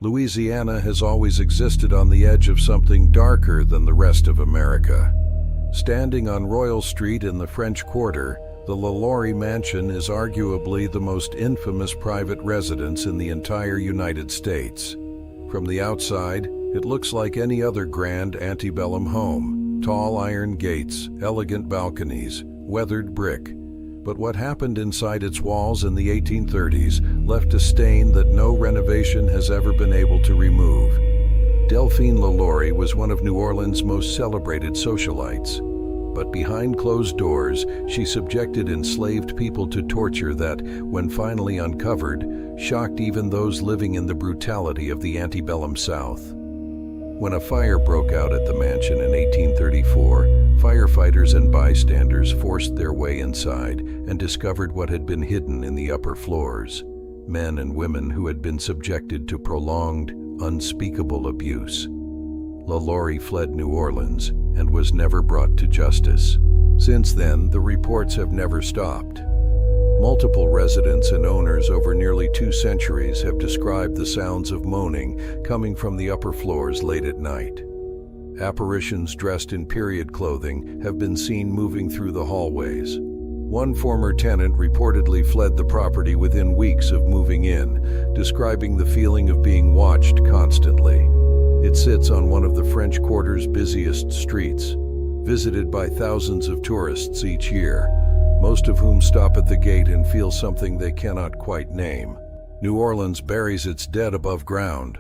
Louisiana has always existed on the edge of something darker than the rest of America. Standing on Royal Street in the French Quarter, the LaLaurie Mansion is arguably the most infamous private residence in the entire United States. From the outside, it looks like any other grand antebellum home: tall iron gates, elegant balconies, weathered brick. But what happened inside its walls in the 1830s left a stain that no renovation has ever been able to remove. Delphine LaLaurie was one of New Orleans' most celebrated socialites. But behind closed doors, she subjected enslaved people to torture that, when finally uncovered, shocked even those living in the brutality of the antebellum South. When a fire broke out at the mansion in 1834, firefighters and bystanders forced their way inside and discovered what had been hidden in the upper floors: men and women who had been subjected to prolonged, unspeakable abuse. LaLaurie fled New Orleans and was never brought to justice. Since then, the reports have never stopped. Multiple residents and owners over nearly 2 centuries have described the sounds of moaning coming from the upper floors late at night. Apparitions dressed in period clothing have been seen moving through the hallways. One former tenant reportedly fled the property within weeks of moving in, describing the feeling of being watched constantly. It sits on one of the French Quarter's busiest streets, visited by thousands of tourists each year, most of whom stop at the gate and feel something they cannot quite name. New Orleans buries its dead above ground.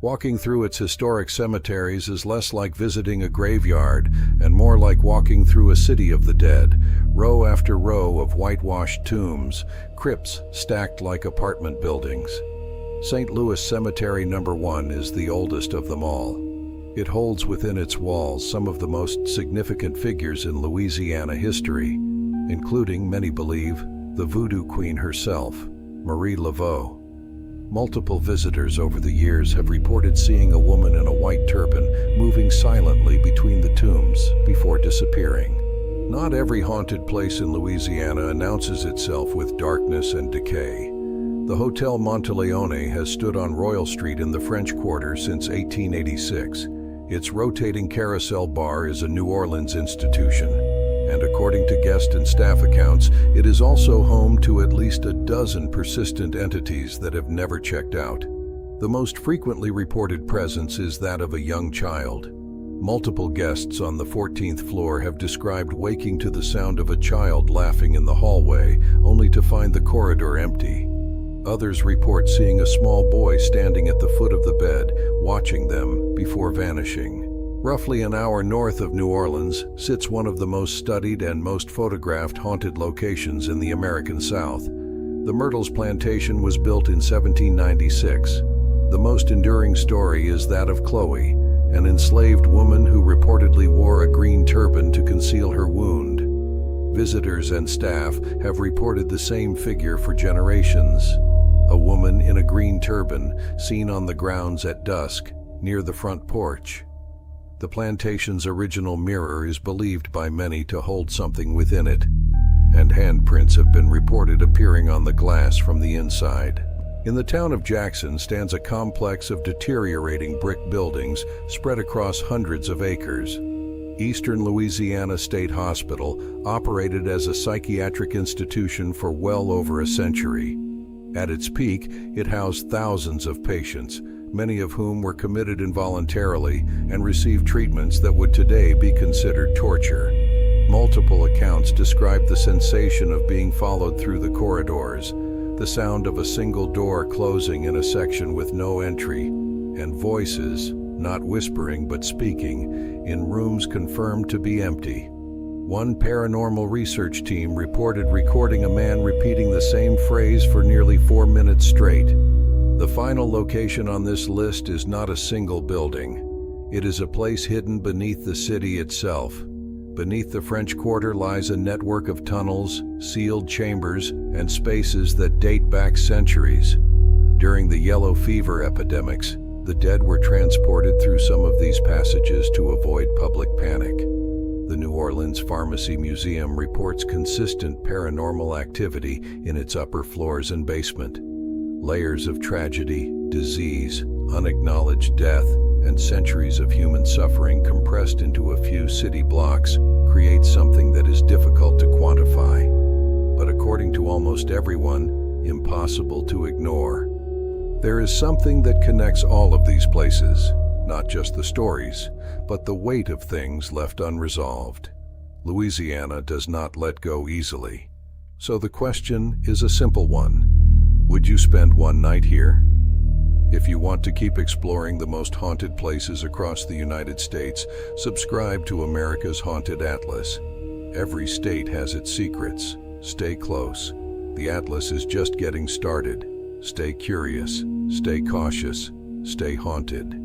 Walking through its historic cemeteries is less like visiting a graveyard and more like walking through a city of the dead, row after row of whitewashed tombs, crypts stacked like apartment buildings. St. Louis Cemetery No. 1 is the oldest of them all. It holds within its walls some of the most significant figures in Louisiana history, including, many believe, the Voodoo Queen herself, Marie Laveau. Multiple visitors over the years have reported seeing a woman in a white turban moving silently between the tombs before disappearing. Not every haunted place in Louisiana announces itself with darkness and decay. The Hotel Monteleone has stood on Royal Street in the French Quarter since 1886. Its rotating carousel bar is a New Orleans institution, and according to guest and staff accounts, it is also home to at least a dozen persistent entities that have never checked out. The most frequently reported presence is that of a young child. Multiple guests on the 14th floor have described waking to the sound of a child laughing in the hallway, only to find the corridor empty. Others report seeing a small boy standing at the foot of the bed, watching them before vanishing. Roughly an hour north of New Orleans sits one of the most studied and most photographed haunted locations in the American South. The Myrtles Plantation was built in 1796. The most enduring story is that of Chloe, an enslaved woman who reportedly wore a green turban to conceal her wound. Visitors and staff have reported the same figure for generations: a woman in a green turban seen on the grounds at dusk near the front porch. The plantation's original mirror is believed by many to hold something within it, and handprints have been reported appearing on the glass from the inside. In the town of Jackson stands a complex of deteriorating brick buildings spread across hundreds of acres. Eastern Louisiana State Hospital operated as a psychiatric institution for well over a century. At its peak, it housed thousands of patients, many of whom were committed involuntarily and received treatments that would today be considered torture. Multiple accounts describe the sensation of being followed through the corridors, the sound of a single door closing in a section with no entry, and voices, not whispering but speaking, in rooms confirmed to be empty. One paranormal research team reported recording a man repeating the same phrase for nearly 4 minutes straight. The final location on this list is not a single building. It is a place hidden beneath the city itself. Beneath the French Quarter lies a network of tunnels, sealed chambers, and spaces that date back centuries. During the yellow fever epidemics, the dead were transported through some of these passages to avoid public panic. The New Orleans Pharmacy Museum reports consistent paranormal activity in its upper floors and basement. Layers of tragedy, disease, unacknowledged death, and centuries of human suffering compressed into a few city blocks create something that is difficult to quantify, but according to almost everyone, impossible to ignore. There is something that connects all of these places, not just the stories, but the weight of things left unresolved. Louisiana does not let go easily. So the question is a simple one. Would you spend one night here? If you want to keep exploring the most haunted places across the United States, subscribe to America's Haunted Atlas. Every state has its secrets. Stay close. The Atlas is just getting started. Stay curious, stay cautious, stay haunted.